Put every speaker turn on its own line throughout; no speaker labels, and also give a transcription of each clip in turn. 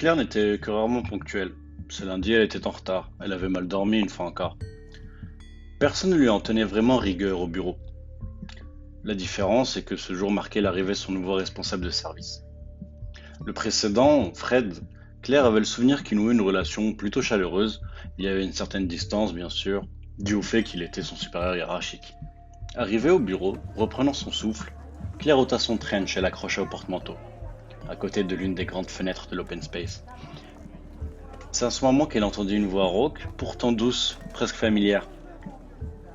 Claire n'était que rarement ponctuelle. Ce lundi, elle était en retard. Elle avait mal dormi une fois encore. Personne ne lui en tenait vraiment rigueur au bureau. La différence est que ce jour marquait l'arrivée de son nouveau responsable de service. Le précédent, Fred, Claire avait le souvenir qu'il nouait une relation plutôt chaleureuse. Il y avait une certaine distance, bien sûr, due au fait qu'il était son supérieur hiérarchique. Arrivée au bureau, reprenant son souffle, Claire ôta son trench et l'accrocha au porte-manteau, à côté de l'une des grandes fenêtres de l'open space. C'est à ce moment qu'elle entendit une voix rauque, pourtant douce, presque familière.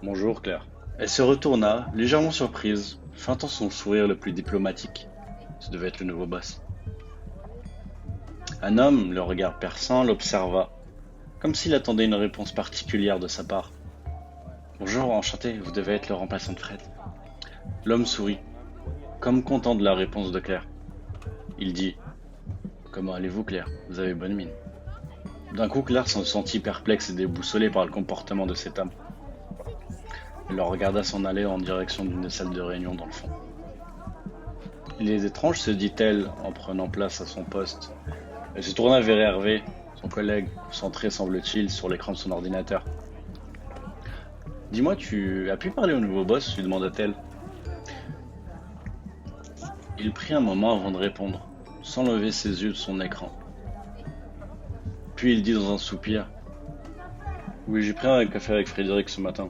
Bonjour, Claire. Elle se retourna, légèrement surprise, feintant son sourire le plus diplomatique. Ce devait être le nouveau boss. Un homme, le regard perçant, l'observa, comme s'il attendait une réponse particulière de sa part. Bonjour, enchanté, vous devez être le remplaçant de Fred. L'homme sourit, comme content de la réponse de Claire. Il dit, comment allez-vous, Claire? Vous avez bonne mine. D'un coup, Claire se sentit perplexe et déboussolée par le comportement de cet homme. Elle le regarda s'en aller en direction d'une des salles de réunion dans le fond. Il est étrange, se dit-elle en prenant place à son poste. Elle se tourna vers Hervé, son collègue, concentré semble-t-il sur l'écran de son ordinateur. Dis-moi, tu as pu parler au nouveau boss lui demanda-t-elle. Il prit un moment avant de répondre, sans lever ses yeux de son écran. Puis il dit dans un soupir. Oui, j'ai pris un café avec Frédéric ce matin.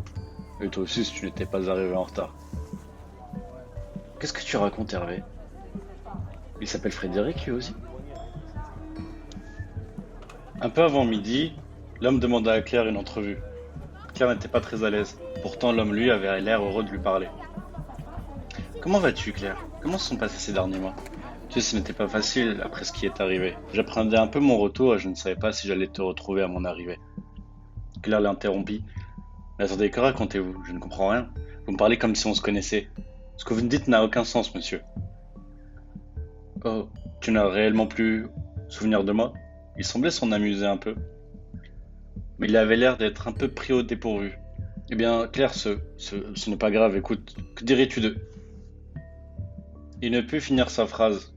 Et toi aussi si tu n'étais pas arrivé en retard. Qu'est-ce que tu racontes, Hervé? Il s'appelle Frédéric lui aussi? Un peu avant midi, l'homme demanda à Claire une entrevue. Claire n'était pas très à l'aise. Pourtant, l'homme, lui, avait l'air heureux de lui parler. Comment vas-tu, Claire? Comment se sont passés ces derniers mois? Tu sais, ce n'était pas facile après ce qui est arrivé. J'appréhendais un peu mon retour et je ne savais pas si j'allais te retrouver à mon arrivée. Claire l'interrompit. Mais attendez, que racontez-vous? Je ne comprends rien. Vous me parlez comme si on se connaissait. Ce que vous me dites n'a aucun sens, monsieur. Oh, tu n'as réellement plus souvenir de moi? Il semblait s'en amuser un peu. Mais il avait l'air d'être un peu pris au dépourvu. Eh bien, Claire, ce n'est pas grave, écoute, que dirais-tu de... Il ne put finir sa phrase.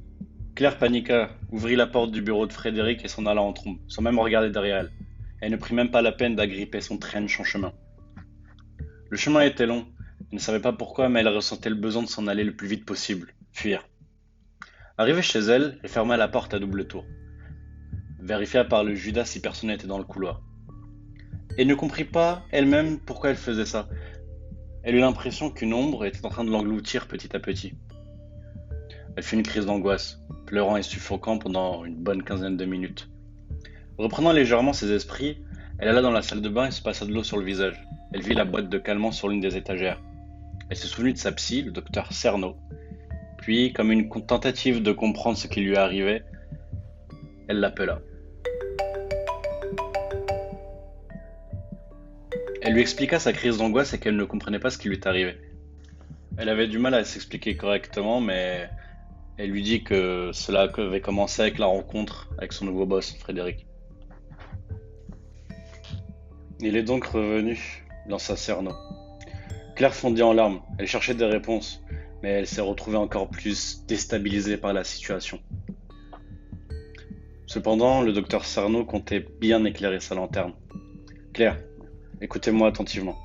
Claire paniqua, ouvrit la porte du bureau de Frédéric et s'en alla en trombe, sans même regarder derrière elle. Elle ne prit même pas la peine d'agripper son trench en chemin. Le chemin était long, elle ne savait pas pourquoi, mais elle ressentait le besoin de s'en aller le plus vite possible, fuir. Arrivée chez elle, elle ferma la porte à double tour. Vérifia par le Judas si personne n'était dans le couloir. Elle ne comprit pas elle-même pourquoi elle faisait ça. Elle eut l'impression qu'une ombre était en train de l'engloutir petit à petit. Elle fit une crise d'angoisse, pleurant et suffoquant pendant une bonne quinzaine de minutes. Reprenant légèrement ses esprits, elle alla dans la salle de bain et se passa de l'eau sur le visage. Elle vit la boîte de calmant sur l'une des étagères. Elle se souvenut de sa psy, le docteur Cerno. Puis, comme une tentative de comprendre ce qui lui arrivait, elle l'appela. Elle lui expliqua sa crise d'angoisse et qu'elle ne comprenait pas ce qui lui arrivait. Elle avait du mal à s'expliquer correctement, mais elle lui dit que cela avait commencé avec la rencontre avec son nouveau boss, Frédéric. Il est donc revenu, lança Cerno. Claire fondit en larmes, elle cherchait des réponses, mais elle s'est retrouvée encore plus déstabilisée par la situation. Cependant, le docteur Cerno comptait bien éclairer sa lanterne. Claire, écoutez-moi attentivement.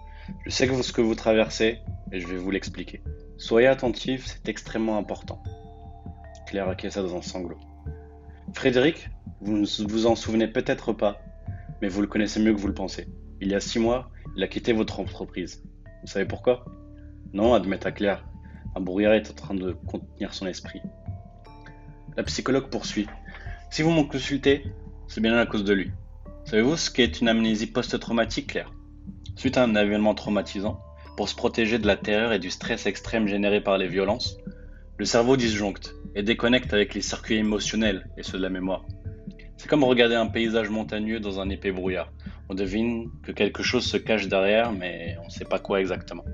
Je sais que ce que vous traversez, et je vais vous l'expliquer. Soyez attentive, c'est extrêmement important. Claire acquiesça dans un sanglot. Frédéric, vous ne vous en souvenez peut-être pas, mais vous le connaissez mieux que vous le pensez. Il y a 6 mois, il a quitté votre entreprise. Vous savez pourquoi? Non, admetta Claire. Un brouillard est en train de contenir son esprit. La psychologue poursuit. Si vous m'en consultez, c'est bien à cause de lui. Savez-vous ce qu'est une amnésie post-traumatique, Claire? Suite à un événement traumatisant, pour se protéger de la terreur et du stress extrême généré par les violences, le cerveau disjoncte et déconnecte avec les circuits émotionnels et ceux de la mémoire. C'est comme regarder un paysage montagneux dans un épais brouillard. On devine que quelque chose se cache derrière, mais on ne sait pas quoi exactement.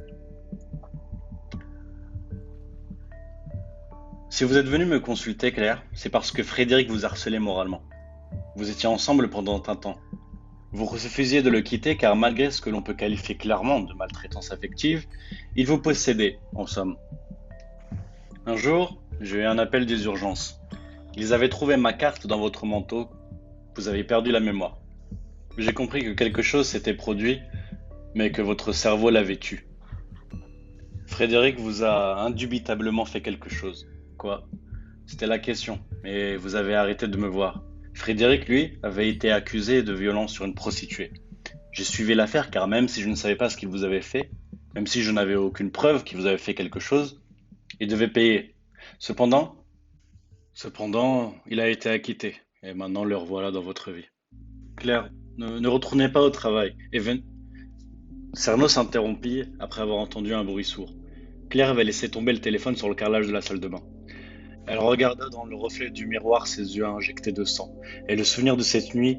Si vous êtes venu me consulter, Claire, c'est parce que Frédéric vous harcelait moralement. Vous étiez ensemble pendant un temps. Vous refusiez de le quitter car malgré ce que l'on peut qualifier clairement de maltraitance affective, il vous possédait, en somme. Un jour, j'ai eu un appel des urgences. Ils avaient trouvé ma carte dans votre manteau Vous avez perdu la mémoire. J'ai compris que quelque chose s'était produit, mais que votre cerveau l'avait tué. Frédéric vous a indubitablement fait quelque chose. Quoi? C'était la question, mais vous avez arrêté de me voir. Frédéric, lui, avait été accusé de violence sur une prostituée. J'ai suivi l'affaire car même si je ne savais pas ce qu'il vous avait fait, même si je n'avais aucune preuve qu'il vous avait fait quelque chose, il devait payer. Cependant, cependant, il a été acquitté, et maintenant le revoilà dans votre vie. Claire, ne retournez pas au travail. Cerno s'interrompit après avoir entendu un bruit sourd. Claire avait laissé tomber le téléphone sur le carrelage de la salle de bain. Elle regarda dans le reflet du miroir ses yeux injectés de sang, et le souvenir de cette nuit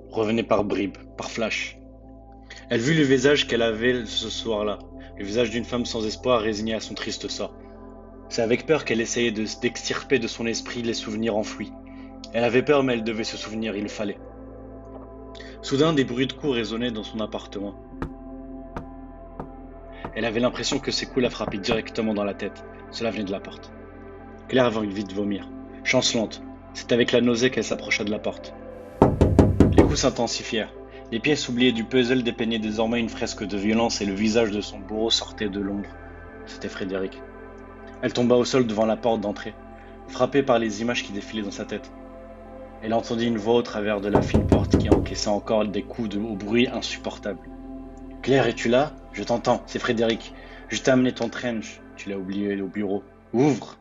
revenait par bribes, par flash. Elle vit le visage qu'elle avait ce soir-là, le visage d'une femme sans espoir résignée à son triste sort. C'est avec peur qu'elle essayait d'extirper de son esprit les souvenirs enfouis. Elle avait peur, mais elle devait se souvenir, il le fallait. Soudain, des bruits de coups résonnaient dans son appartement. Elle avait l'impression que ses coups la frappaient directement dans la tête. Cela venait de la porte. Claire avait envie de vomir. Chancelante, c'est avec la nausée qu'elle s'approcha de la porte. Les coups s'intensifièrent. Les pièces oubliées du puzzle dépeignaient désormais une fresque de violence et le visage de son bourreau sortait de l'ombre. C'était Frédéric. Elle tomba au sol devant la porte d'entrée, frappée par les images qui défilaient dans sa tête. Elle entendit une voix au travers de la fine porte qui encaissait encore des coups au bruit insupportable. « Claire, es-tu là? Je t'entends, c'est Frédéric. Je t'ai amené ton trench. Tu l'as oublié au bureau. Ouvre !»